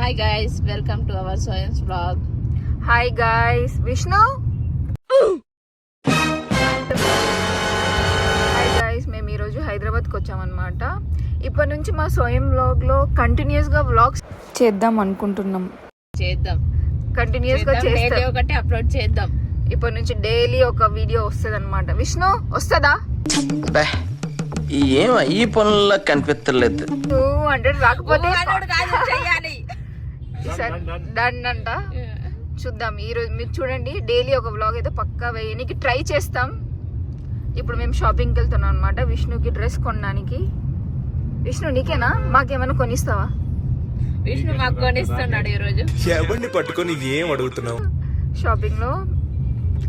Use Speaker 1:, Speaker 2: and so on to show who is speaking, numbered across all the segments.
Speaker 1: Hi guys, welcome to our science vlog.
Speaker 2: Hi guys, Vishnu. Hi guys, మేము ఈరోజు హైదరాబాద్కి వచ్చామన్నమాట. ఇప్పటి నుంచి మా స్వయం వ్లాగ్లో కంటిన్యూస్గా వ్లాగ్స్ చేద్దాం అనుకుంటున్నాం. కంటిన్యూస్గా చేస్తే
Speaker 1: ఒకటి అప్లోడ్ చేద్దాం.
Speaker 2: ఇప్పటి నుంచి డైలీ ఒక వీడియో వస్తుంది అనమాట. విష్ణు వస్తుందా?
Speaker 3: ఏం ఈ పనుల్లో కనిపించలేదు.
Speaker 2: 200 రాకపోతే
Speaker 1: చేయాలి.
Speaker 2: డన్ అంట. చూద్దాం. ఈరోజు మీరు చూడండి, డైలీ ఒక వ్లాగ్ అయితే పక్కా వేయడానికి ట్రై చేస్తాం. ఇప్పుడు మేము షాపింగ్కి వెళ్తున్నాం అనమాట, విష్ణుకి డ్రెస్ కొనడానికి. విష్ణు నీకేనా? మాకేమైనా కొనిస్తావా?
Speaker 1: విష్ణు మాకు కొనిస్తున్నాడు ఈరోజు.
Speaker 4: ఎవరిని పట్టుకొని ఏం అడుగుతున్నావు?
Speaker 2: షాపింగ్ లో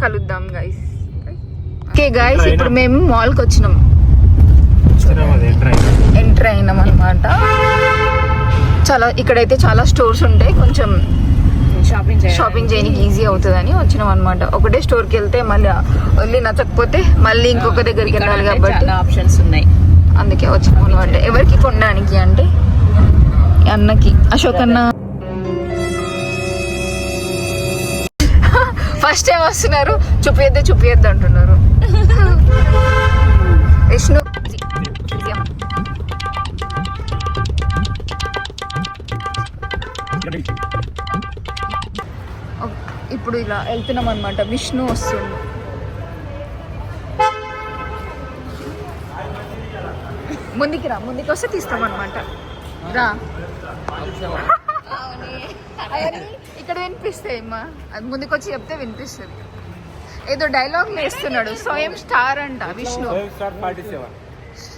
Speaker 2: కలుద్దాం గైస్. ఓకే గైస్, ఇప్పుడు మేము మాల్కి వచ్చినాం, ఎంటర్ అయినాం అనమాట. చాలా ఇక్కడైతే చాలా స్టోర్స్ ఉంటాయి, కొంచెం షాపింగ్ చేయడానికి ఈజీ అవుతుందని వచ్చినాం అనమాట. ఒకటే స్టోర్కి వెళ్తే మళ్ళీ నచ్చకపోతే మళ్ళీ ఇంకొక దగ్గరికి వెళ్ళాలి కాబట్టి
Speaker 1: ఆప్షన్స్ ఉన్నాయి,
Speaker 2: అందుకే వచ్చినాం అనమాట. ఎవరికి కొనడానికి అంటే అన్నకి, అశోక్ అన్న ఫస్ట్ టైం వస్తున్నారు. చూపియద్దు అంటున్నారు. విష్ణు ఇప్పుడు ఇలా వెళ్తున్నాం అనమాట. విష్ణు వస్తుంది. ముందుకి వస్తే తీస్తాం అనమాట. రా, ఇక్కడ వినిపిస్తాయి అమ్మా, అది ముందుకు వచ్చి చెప్తే వినిపిస్తుంది. ఏదో డైలాగ్ వేస్తున్నాడు, స్వయం స్టార్ అంట విష్ణు.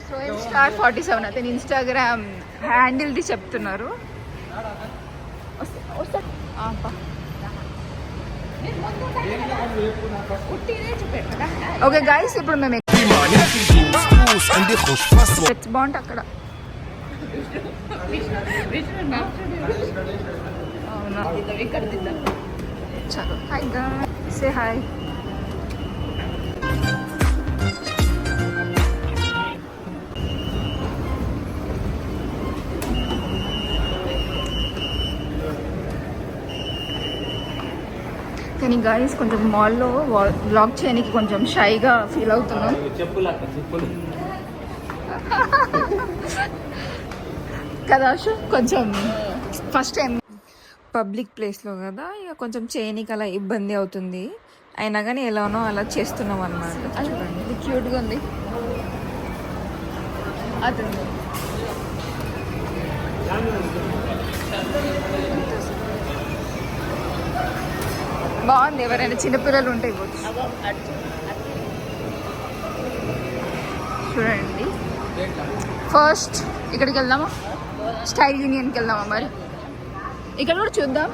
Speaker 2: స్వయం స్టార్ 47 అతని ఇన్స్టాగ్రామ్ హ్యాండిల్ది చెప్తున్నారు. ఓకే గైస్, ఇప్పుడు మేము బాగుంటుంది అక్కడ. అవునా, చలో. Hi guys, say hi. కానీ గాయస్ కొంచెం మాల్లో వ్లాగ్ చేయడానికి కొంచెం షైగా ఫీల్ అవుతున్నాం కదా. కొంచెం ఫస్ట్ టైం పబ్లిక్ ప్లేస్లో కదా, ఇక కొంచెం చేయనికి అలా ఇబ్బంది అవుతుంది. అయినా కానీ ఎలానో అలా చేస్తున్నాం అన్నమాట. చూడండి, ఇది క్యూట్గా ఉంది. అతను బాగుంది. ఎవరైనా చిన్నపిల్లలు ఉంటే ఇవ్వచ్చు. చూడండి, ఫస్ట్ ఇక్కడికి వెళ్దామా? స్టైల్ యూనియన్కి వెళ్దామా? మరి ఇక్కడ కూడా చూద్దాం.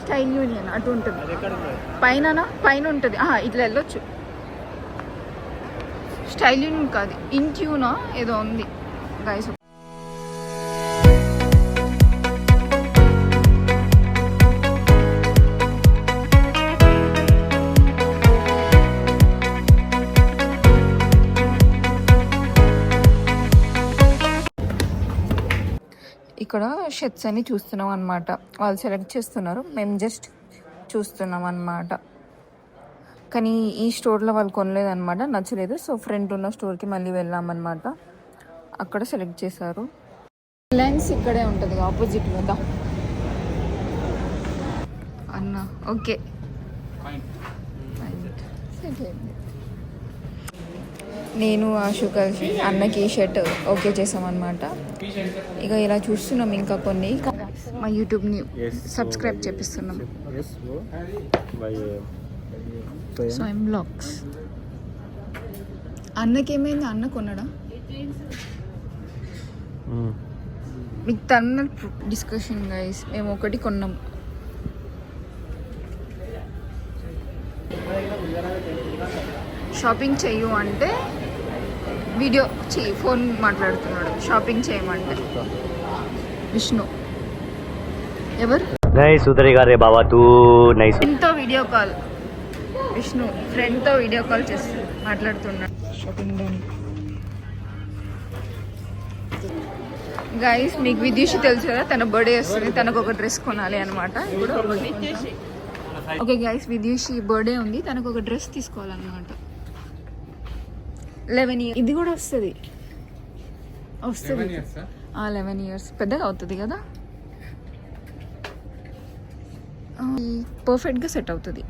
Speaker 2: స్టైల్ యూనియన్ అటు ఉంటుంది, పైన ఉంటుంది. ఇట్లా వెళ్ళొచ్చు. స్టైల్ యూనియన్ కాదు, ఇంట్యూనా ఏదో ఉంది గైస్. ఇక్కడ షర్ట్స్ అని చూస్తున్నాం అనమాట. వాళ్ళు సెలెక్ట్ చేస్తున్నారు, మేము జస్ట్ చూస్తున్నాం అన్నమాట. కానీ ఈ స్టోర్లో వాళ్ళు కొనలేదన్నమాట, నచ్చలేదు. సో ఫ్రంట్ ఉన్న స్టోర్కి మళ్ళీ వెళ్ళామన్నమాట. అక్కడ సెలెక్ట్ చేశారు. రిలయన్స్ ఇక్కడే ఉంటుంది, ఆపోజిట్లో దా అన్న. ఓకే, నేను ఆశు కలిసి అన్నకి షర్ట్ ఓకే చేసామన్నమాట. ఇక ఇలా చూస్తున్నాం. ఇంకా కొన్ని మా యూట్యూబ్ని సబ్స్క్రైబ్ చేపిస్తున్నాం. స్వయం బ్లాగ్స్. అన్నకేమైంది? అన్న కొన్నాడా? మీకు తన డిస్కషన్ గైస్. మేము ఒకటి కొన్నాం. షాపింగ్ చెయ్యు అంటే వీడియో ఫోన్ మాట్లాడుతున్నాడు. షాపింగ్ చేయమంటే విష్ణు. ఎవరు? ఫ్రెండ్తో వీడియో కాల్. విష్ణు ఫ్రెండ్తో వీడియో కాల్ చేస్తూ మాట్లాడుతున్నాడు. షాపింగ్ గైస్ మీకు విద్యుషి తెలుసు కదా, తన బర్త్డే వస్తుంది, తనకు ఒక డ్రెస్ కొనాలి అనమాట. ఇప్పుడు ఓకే గైస్, విద్యుషి బర్త్డే ఉంది, తనకు ఒక డ్రెస్ తీసుకోవాలన్నమాట. 11 years ఇది కూడా వస్తుంది 11 years పెద్దగా అవుతుంది కదా, పర్ఫెక్ట్గా సెట్ అవుతుంది.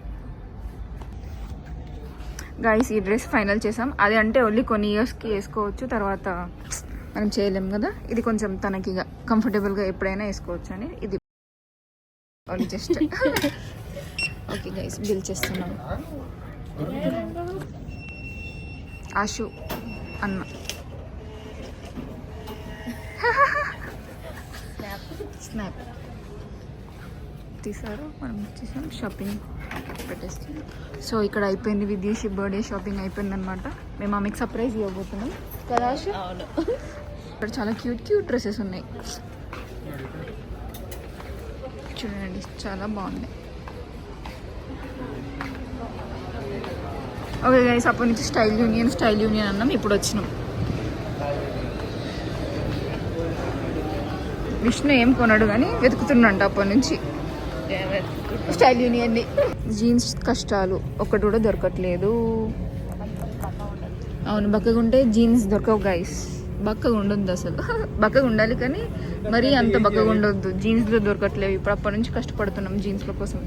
Speaker 2: గైస్ ఈ డ్రెస్ ఫైనల్ చేసాం. అది అంటే ఓన్లీ కొన్ని ఇయర్స్కి వేసుకోవచ్చు, తర్వాత మనం చేయలేం కదా. ఇది కొంచెం తనకి కంఫర్టబుల్గా ఎప్పుడైనా వేసుకోవచ్చు అని ఇది only just. Okay guys bill చేస్తున్నాం. ఆశు అన్న స్నాప్ తీసారు, మనం వచ్చేసాం షాపింగ్ పెట్టేస్తాం. సో ఇక్కడ అయిపోయింది విదేశీ బర్త్డే షాపింగ్ అయిపోయింది అనమాట. మేము ఆమెకు సర్ప్రైజ్ ఇవ్వబోతున్నాం కదా ఆశు. ఇక్కడ చాలా క్యూట్ క్యూట్ డ్రెస్సెస్ ఉన్నాయి చూడండి, చాలా బాగున్నాయి. ఓకే గైస్, అప్పటి నుంచి స్టైల్ యూనియన్ అన్నాం, ఇప్పుడు వచ్చినాం. విష్ణు ఏం కొనడు కానీ వెతుకుతున్నాంట అప్పటి నుంచి స్టైల్ యూనియన్ని. జీన్స్ కష్టాలు, ఒక్కటి కూడా దొరకట్లేదు. అవును, బక్కగా ఉంటే జీన్స్ దొరకవు గైస్. బక్కగా ఉండొద్దు అసలు, బక్కగా ఉండాలి కానీ మరీ అంత బక్కగా ఉండొద్దు. జీన్స్లో దొరకట్లేవు ఇప్పుడు, అప్పటి నుంచి కష్టపడుతున్నాం జీన్స్ల కోసం.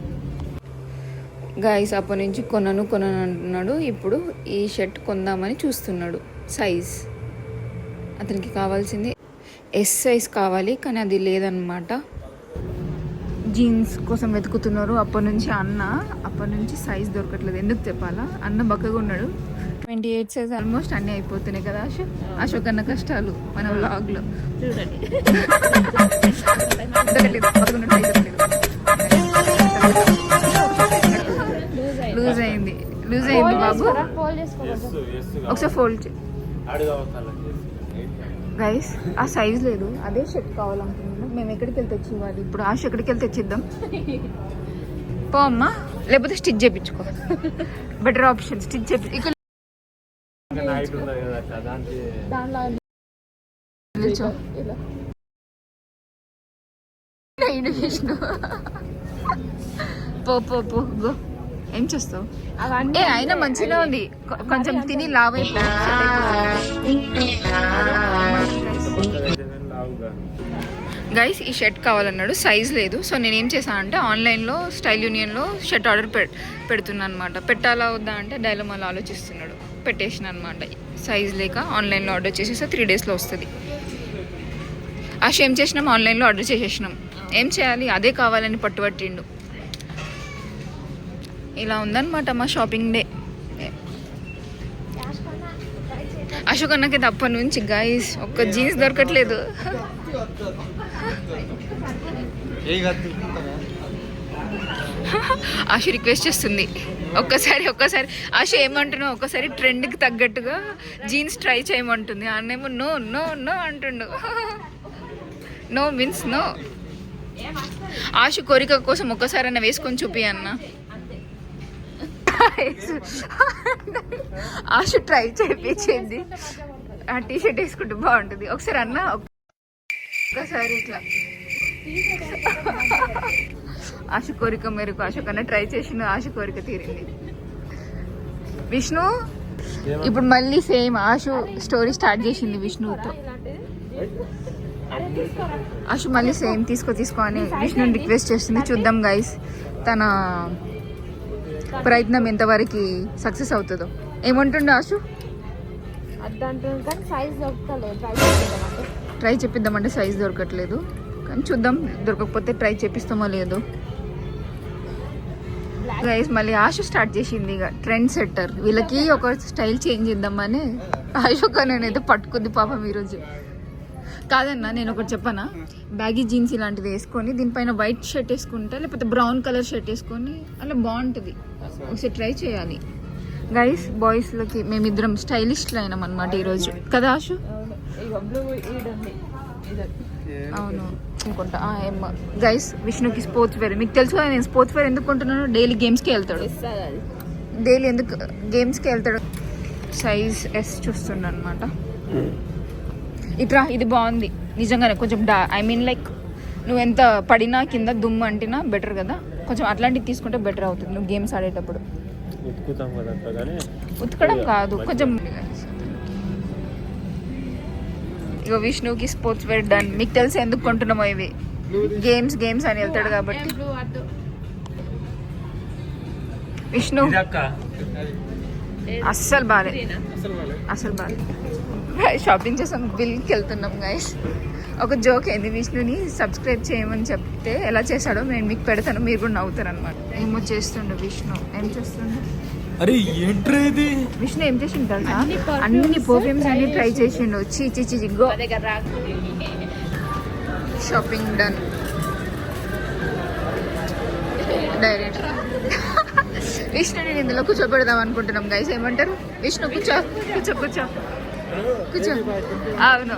Speaker 2: గైస్ అప్పటి నుంచి కొనను అంటున్నాడు, ఇప్పుడు ఈ షర్ట్ కొందామని చూస్తున్నాడు. సైజ్ అతనికి కావాల్సింది ఎస్ సైజ్ కావాలి, కానీ అది లేదన్నమాట. జీన్స్ కోసం వెతుకుతున్నారు అప్పటి నుంచి సైజ్ దొరకట్లేదు. ఎందుకు చెప్పాలా, అన్న బక్కగా ఉన్నాడు. 28 సైజ్ ఆల్మోస్ట్ అన్నీ అయిపోతున్నాయి కదా అశోక్ అన్న కష్టాలు మన వ్లాగ్లో చూడండి. లూజ్ అయింది బాబు, ఒకసారి ఫోల్డ్ గైస్. ఆ సైజ్ లేదు, అదే షర్ట్ కావాలనుకుంటున్నాం. మేము ఎక్కడికి వెళ్తే తెచ్చివ్వాలి ఇప్పుడు, ఆశ ఎక్కడికి వెళ్తే తెచ్చిద్దాం పో అమ్మా, లేకపోతే స్టిచ్ చేయించుకో, బెటర్ ఆప్షన్. స్టిచ్ చేయించు ఇక్కడ పో గో. ఏం చేస్తావు? అయినా మంచిగా ఉంది, కొంచెం తిని లావ్ గైస్. ఈ షర్ట్ కావాలన్నాడు, సైజ్ లేదు. సో నేనేం చేశాను అంటే ఆన్లైన్లో స్టైల్ యూనియన్లో షర్ట్ ఆర్డర్ పెడుతున్నాను అనమాట. పెట్టాలా వద్దా అంటే డైలమాలో ఆలోచిస్తున్నాడు. పెట్టేసిన అనమాట, సైజ్ లేక ఆన్లైన్లో ఆర్డర్ చేసేసా 3 daysలో వస్తుంది. ఆశ ఏం చేసినాం, ఆన్లైన్లో ఆర్డర్ చేసేసినాం. ఏం చేయాలి, అదే కావాలని పట్టుబట్టిండు. ఇలా ఉందన్నమాట మా షాపింగ్ డే. అశోక్ అన్నకైతే అప్పటి నుంచి గైస్ ఒక్క జీన్స్ దొరకట్లేదు. ఆశ రిక్వెస్ట్ చేస్తుంది, ఒక్కసారి ఆశ ఏమంటున్నావు, ఒక్కసారి ట్రెండ్కి తగ్గట్టుగా జీన్స్ ట్రై చేయమంటుంది. అన్నేమో నో నో నో అంటుండు. No means no. ఆశ కోరిక కోసం ఒక్కసారి అన్న వేసుకొని చూపి అన్న. ఆశ ట్రై చేయించింది, ఆ టీషర్ట్ వేసుకుంటే బాగుంటుంది. ఒకసారి అన్న ఒక్కసారి ఇట్లా ఆశ కోరిక మేరకు ఆశ కన్నా ట్రై చేసిన, ఆశ కోరిక తీరింది. విష్ణు ఇప్పుడు మళ్ళీ సేమ్ ఆశు స్టోరీ స్టార్ట్ చేసింది విష్ణుతో. ఆశు మళ్ళీ సేమ్ తీసుకో అని విష్ణుని రిక్వెస్ట్ చేస్తుంది. చూద్దాం గైస్ తన ప్రయత్నం ఎంతవరకు సక్సెస్ అవుతుందో. ఏమంటుండే ఆశు? ట్రై చెప్పిద్దామంటే సైజ్ దొరకట్లేదు, కానీ చూద్దాం, దొరకకపోతే ట్రై చేపిస్తామో లేదో. గైస్ మళ్ళీ ఆశ స్టార్ట్ చేసింది, ఇక ట్రెండ్ సెట్టర్. వీళ్ళకి ఒక స్టైల్ చేంజ్ చేద్దామని అశోక్ నేనైతే పట్టుకుంది పాపం ఈరోజు. కాదన్నా నేను ఒకటి చెప్పనా, బ్యాగీ జీన్స్ ఇలాంటిది వేసుకొని దీనిపైన వైట్ షర్ట్ వేసుకుంటే, లేకపోతే బ్రౌన్ కలర్ షర్ట్ వేసుకొని అలా బాగుంటుంది. ఒకసారి ట్రై చేయాలి గైస్. బాయ్స్లోకి మేమిద్దరం స్టైలిస్ట్లు అయినాం అనమాట ఈరోజు కదా ఆశు? అవును అనుకుంటా. గైస్ విష్ణుకి స్పోర్ట్స్ వేర్, మీకు తెలుసు కదా నేను స్పోర్ట్స్ వేర్ ఎందుకు కొంటున్నాను, డైలీ గేమ్స్కి వెళ్తాడు. డైలీ ఎందుకు గేమ్స్కి వెళ్తాడు. సైజ్ ఎస్ చూస్తున్నాను అనమాట. ఇట్రా ఇది బాగుంది నిజంగానే కొంచెం ఐ మీన్ లైక్ నువ్వు ఎంత పడినా కింద దుమ్ము అంటినా బెటర్ కదా, కొంచెం అట్లాంటివి తీసుకుంటే బెటర్ అవుతుంది నువ్వు గేమ్స్ ఆడేటప్పుడు. ఉతకడం కాదు కొంచెం. ఇగో విష్ణుకి స్పోర్ట్స్ వేర్ డన్. మీకు తెలిసి ఎందుకు కొంటున్నామో ఇవి, గేమ్స్ అని వెళ్తాడు కాబట్టి. విష్ణు అస్సలు బాగాలేదు, అసలు బాగాలేదు. షాపింగ్ చేసాం, బిల్కి వెళ్తున్నాం గైస్. ఒక జోక్ అయింది, విష్ణుని సబ్స్క్రైబ్ చేయమని చెప్తే ఎలా చేశాడో నేను మీకు పెడతాను, మీరు కూడా నవ్వుతారు అనమాట. ఏమో చేస్తుండు విష్ణు. ఏం చేస్తుండు
Speaker 4: అరే ఏంట్రా ఇది?
Speaker 2: విష్ణు ఏం చేసిండు తెలుసా, అన్ని పర్ఫ్యూమ్స్ అన్ని ట్రై చేసిండు. చీ go. Shopping done direct. Vishnu నేను ఇందులో కూర్చోబెడదాం అనుకుంటున్నాం గైస్, ఏమంటారు? విష్ణు కూర్చో. అవును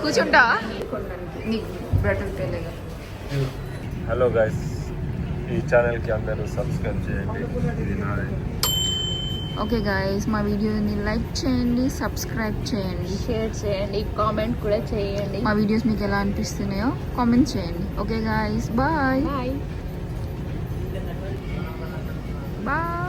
Speaker 2: కూర్చుంటా నీకు బెటర్ తెలియదు.
Speaker 5: హలో గైస్, ఈ ఛానల్కి అందరూ సబ్స్క్రైబ్ చేయండి. ఇది నాదే.
Speaker 2: ఓకే గైస్, మా వీడియోని లైక్ చేయండి, సబ్స్క్రైబ్ చేయండి,
Speaker 1: షేర్ చేయండి, కామెంట్ కూడా చేయండి.
Speaker 2: మా వీడియోస్ మీకు ఎలా అనిపిస్తున్నాయో కామెంట్ చేయండి. Okay guys, bye
Speaker 1: bye.
Speaker 2: Bye.